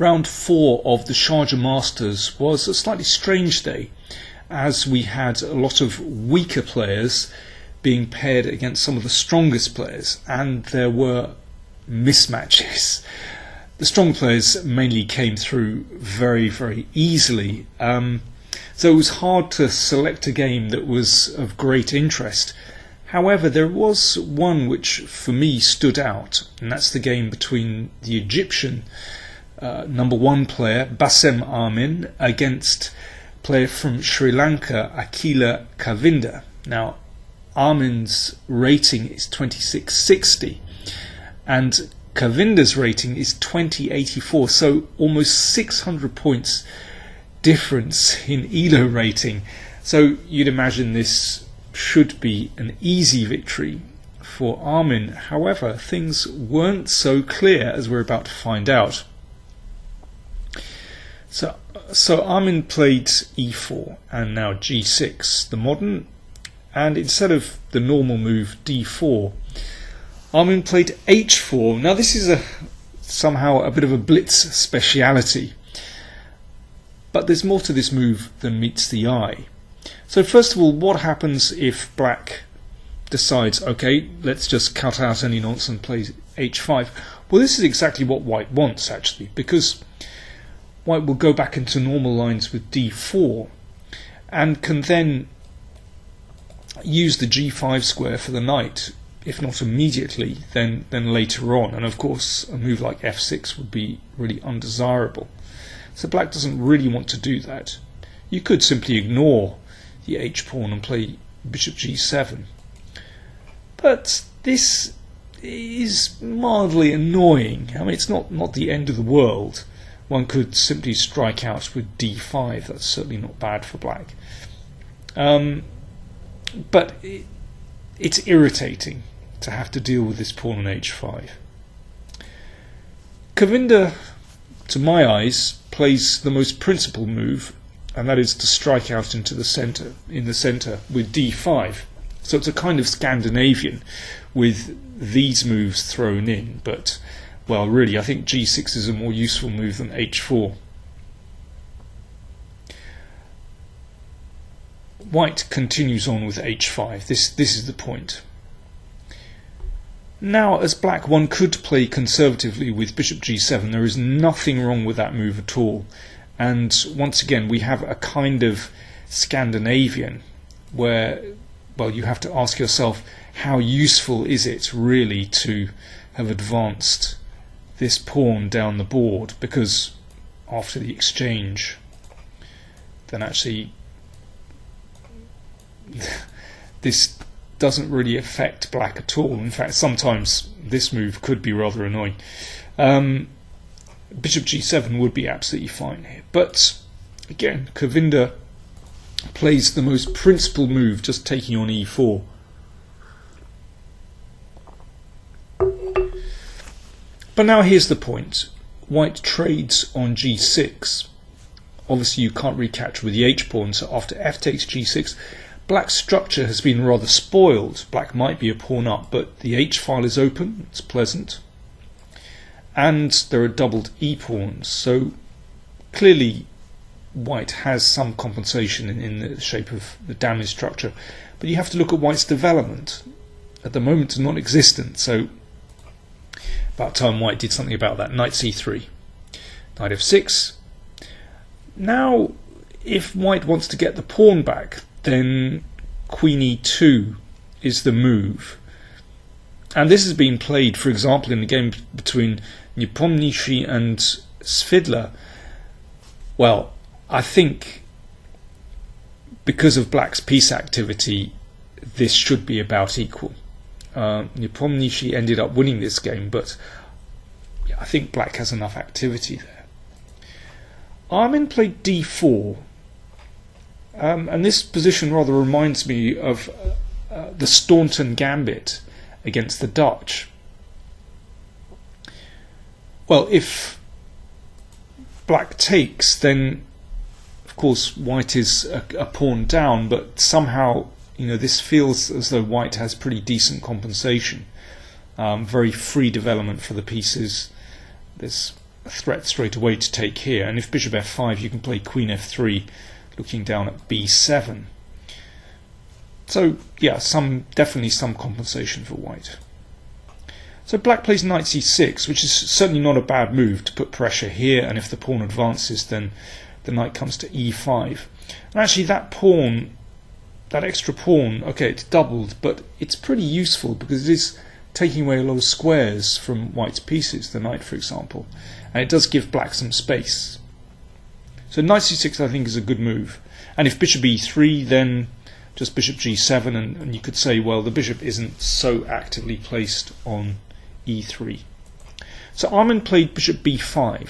Round 4 of the Sharjah Masters was a slightly strange day, as we had a lot of weaker players being paired against some of the strongest players, and there were mismatches. The strong players mainly came through very, very easily, so it was hard to select a game that was of great interest. However, there was one which for me stood out, and that's the game between the Egyptian number 1 player, Bassem Amin, against a player from Sri Lanka, Akila Kavinda. Now, Amin's rating is 2660, and Kavinda's rating is 2084, so almost 600 points difference in ELO rating. So you'd imagine this should be an easy victory for Amin. However, things weren't so clear, as we're about to find out. So Amin played e4 and now g6, the modern, and instead of the normal move d4, Amin played h4. Now this is somehow a bit of a blitz speciality, but there's more to this move than meets the eye. So first of all, what happens if black decides, okay, let's just cut out any nonsense and play h5? Well, this is exactly what white wants, actually, because white will go back into normal lines with d4 and can then use the g5 square for the knight, if not immediately, then later on. And of course, a move like f6 would be really undesirable. So black doesn't really want to do that. You could simply ignore the h-pawn and play bishop g7. But this is mildly annoying. I mean, it's not the end of the world. One could simply strike out with d5. That's certainly not bad for black. But it's irritating to have to deal with this pawn on h5. Kavinda, to my eyes, plays the most principled move, and that is to strike out into the centre, with d5. So it's a kind of Scandinavian with these moves thrown in, but well, really, I think g6 is a more useful move than h4. White continues on with h5. This is the point. Now, as black, one could play conservatively with bishop g7. There is nothing wrong with that move at all. And once again, we have a kind of Scandinavian where, well, you have to ask yourself, how useful is it really to have advanced this pawn down the board? Because after the exchange, then actually this doesn't really affect black at all. In fact, sometimes this move could be rather annoying. Bishop g7 would be absolutely fine here. But again, Kavinda plays the most principled move, just taking on e4. But now here's the point. White trades on g6. Obviously you can't recapture with the h-pawn, so after f takes g6, black's structure has been rather spoiled. Black might be a pawn up, but the h-file is open, it's pleasant. And there are doubled e-pawns, so clearly white has some compensation in the shape of the damage structure. But you have to look at white's development. At the moment it's non-existent, so about time white did something about that. Knight c3, knight f6. Now, if white wants to get the pawn back, then queen e2 is the move. And this has been played, for example, in the game between Nepomniachtchi and Svidler. Well, I think because of black's piece activity, this should be about equal. Nepomniachtchi ended up winning this game, but yeah, I think black has enough activity there. Amin played d4, and this position rather reminds me of the Staunton Gambit against the Dutch. Well, if black takes, then of course white is a pawn down, but somehow, you know, this feels as though white has pretty decent compensation. Very free development for the pieces. There's a threat straight away to take here, and if bishop f5 you can play queen f3 looking down at b7. So yeah, definitely some compensation for white. So black plays knight c6, which is certainly not a bad move to put pressure here, and if the pawn advances then the knight comes to e5. And actually that pawn, that extra pawn, okay, it's doubled, but it's pretty useful because it is taking away a lot of squares from white's pieces, the knight for example, and it does give black some space. So knight c6 I think is a good move, and if bishop e3 then just bishop g7, and you could say, well, the bishop isn't so actively placed on e3. So Amin played bishop b5.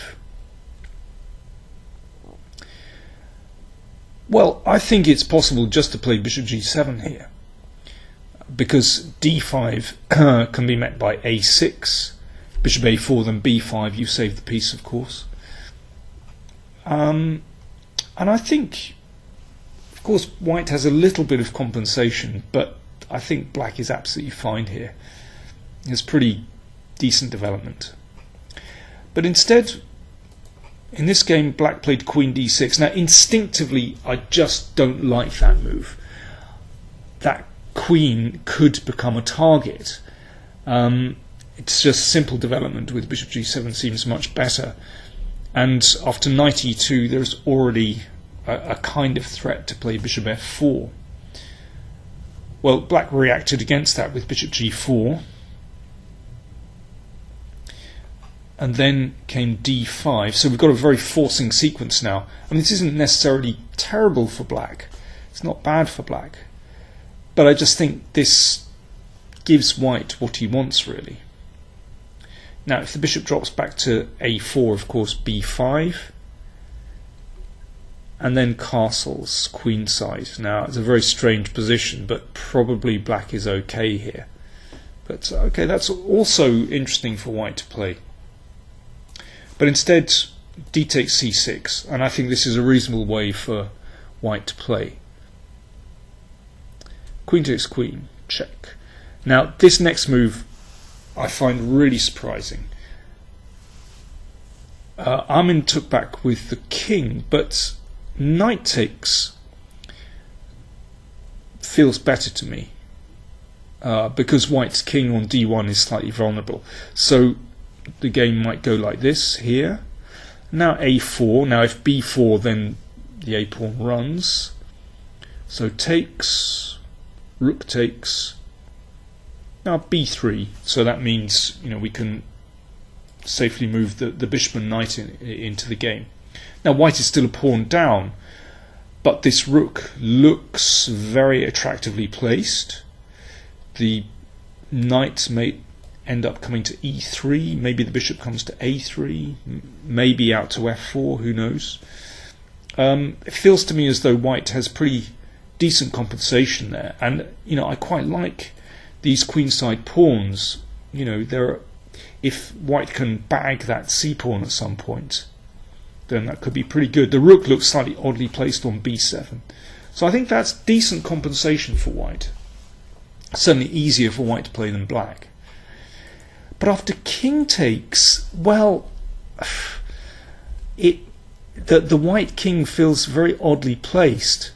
Well, I think it's possible just to play bishop g7 here, because d5 can be met by a6, bishop a4, then b5, you save the piece of course. And I think, of course, white has a little bit of compensation, but I think black is absolutely fine here. It's pretty decent development. But instead, in this game, black played queen d6. Now, instinctively, I just don't like that move. That queen could become a target. It's just simple development with bishop g7 seems much better. And after knight e2, there's already a kind of threat to play bishop f4. Well, black reacted against that with bishop g4. And then came d5. So we've got a very forcing sequence now. I mean, this isn't necessarily terrible for black. It's not bad for black. But I just think this gives white what he wants, really. Now, if the bishop drops back to a4, of course, b5. And then castles, queenside. Now, it's a very strange position, but probably black is okay here. But, okay, that's also interesting for white to play. But instead, d takes c6, and I think this is a reasonable way for white to play. Queen takes queen, check. Now, this next move I find really surprising. Amin took back with the king, but knight takes feels better to me because white's king on d1 is slightly vulnerable. So the game might go like this here. Now a4. Now if b4, then the a pawn runs. So takes, rook takes. Now b3. So that means we can safely move the bishop and knight into the game. Now white is still a pawn down, but this rook looks very attractively placed. The knight may end up coming to e3, maybe the bishop comes to a3, maybe out to f4, who knows. It feels to me as though white has pretty decent compensation there, and I quite like these queenside pawns. If white can bag that c pawn at some point, then that could be pretty good. The rook looks slightly oddly placed on b7, so I think that's decent compensation for white. Certainly easier for white to play than black. But after king takes, well, the white king feels very oddly placed.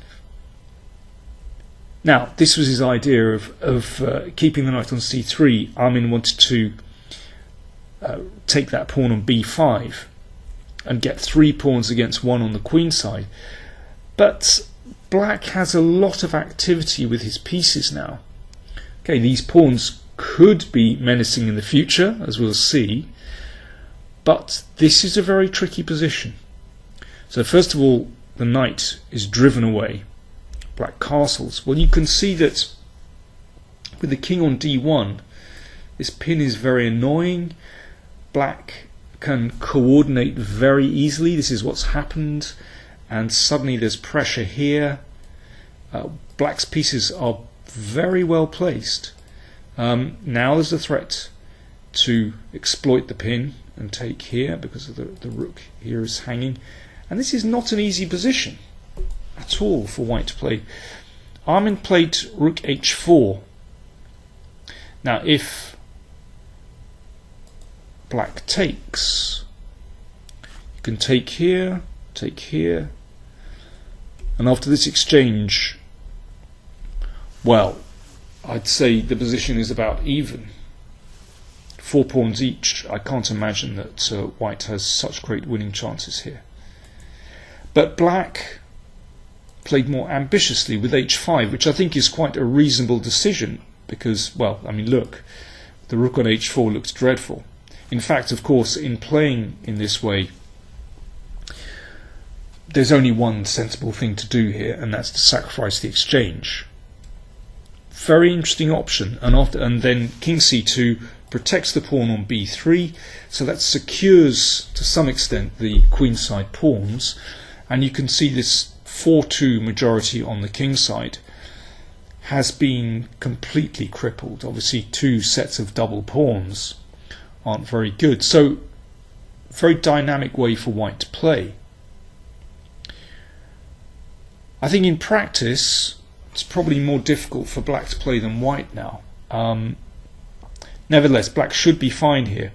Now, this was his idea of keeping the knight on c3. Amin wanted to take that pawn on b5 and get 3 pawns against 1 on the queen side. But black has a lot of activity with his pieces now. Okay, these pawns could be menacing in the future, as we'll see, but this is a very tricky position. So first of all, the knight is driven away. Black castles. Well, you can see that with the king on d1, this pin is very annoying. Black can coordinate very easily. This is what's happened, and suddenly there's pressure here. Black's pieces are very well placed. Now there's a threat to exploit the pin and take here because of the rook here is hanging, and this is not an easy position at all for white to play. Amin played rook h4. Now if black takes, can take here, and after this exchange, well, I'd say the position is about even. 4 pawns each. I can't imagine that white has such great winning chances here. But black played more ambitiously with h5, which I think is quite a reasonable decision because, well, I mean, look, the rook on h4 looks dreadful. In fact, of course, in playing in this way, there's only one sensible thing to do here, and that's to sacrifice the exchange. Very interesting option. And then king c2 protects the pawn on b3, so that secures to some extent the queenside pawns, and you can see this 4-2 majority on the king side has been completely crippled. Obviously 2 sets of double pawns aren't very good, so very dynamic way for white to play. I think in practice it's probably more difficult for black to play than white now. Nevertheless, black should be fine here.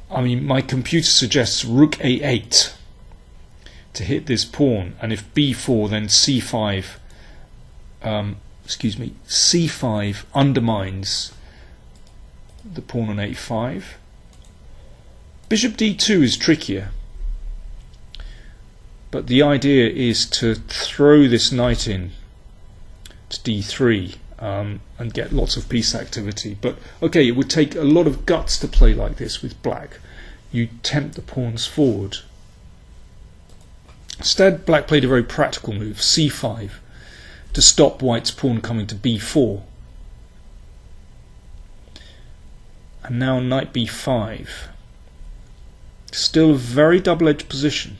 I mean, my computer suggests rook a8 to hit this pawn, and if b4, then c5 c5 undermines the pawn on a5. Bishop d2 is trickier, but the idea is to throw this knight in to d3 and get lots of piece activity. But okay, it would take a lot of guts to play like this with black. You tempt the pawns forward. Instead, black played a very practical move, c5, to stop white's pawn coming to b4. And now knight b5. Still a very double-edged position.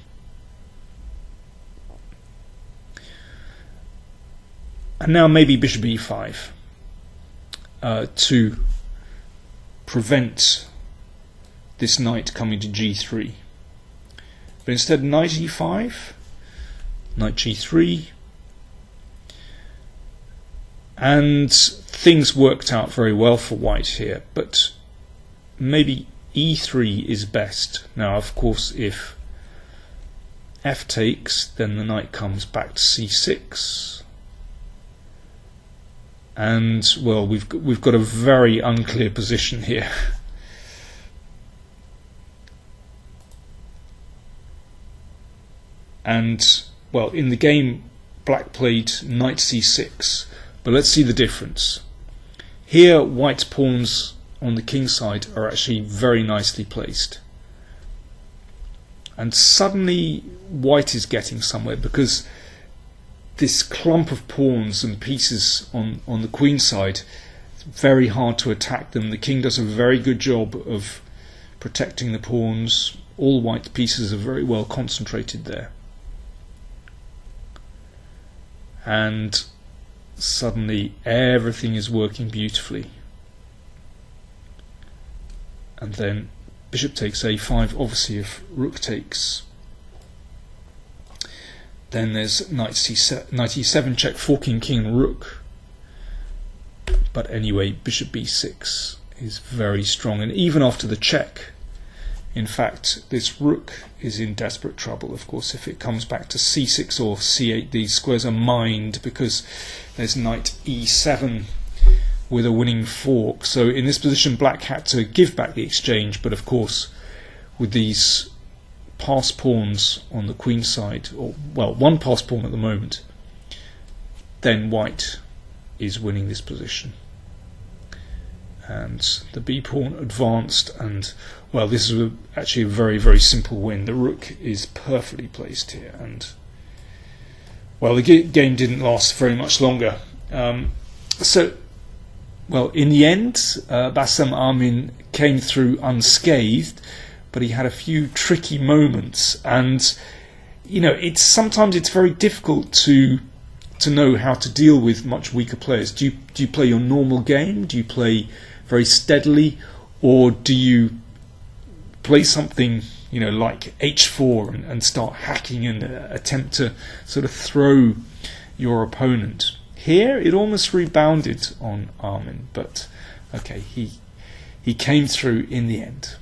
And now maybe bishop e5 to prevent this knight coming to g3. But instead, knight e5, knight g3, and things worked out very well for white here, but maybe e3 is best. Now, of course, if f takes, then the knight comes back to c6. And, well, we've got a very unclear position here. And, well, in the game, black played knight c6. But let's see the difference. Here, white's pawns on the king side are actually very nicely placed. And suddenly, white is getting somewhere because this clump of pawns and pieces on the queen side, it's very hard to attack them. The king does a very good job of protecting the pawns. All white pieces are very well concentrated there. And suddenly everything is working beautifully. And then bishop takes a5. Obviously, if rook takes, then there's knight e7 check, forking king rook. But anyway, bishop b6 is very strong, and even after the check, in fact, this rook is in desperate trouble. Of course, if it comes back to c6 or c8, these squares are mined because there's knight e7 with a winning fork. So in this position, black had to give back the exchange, but of course, with these passed pawns on the queen side, or well, one passed pawn at the moment, then white is winning this position. And the b pawn advanced, and well, this is actually a very, very simple win. The rook is perfectly placed here, and well, the game didn't last very much longer. So, well, in the end, Bassem Amin came through unscathed, but he had a few tricky moments, and you know, sometimes it's very difficult to know how to deal with much weaker players. Do you play your normal game? Do you play very steadily, or do you play something, you know, like h4 and start hacking and attempt to sort of throw your opponent? Here it almost rebounded on Amin, but okay, he came through in the end.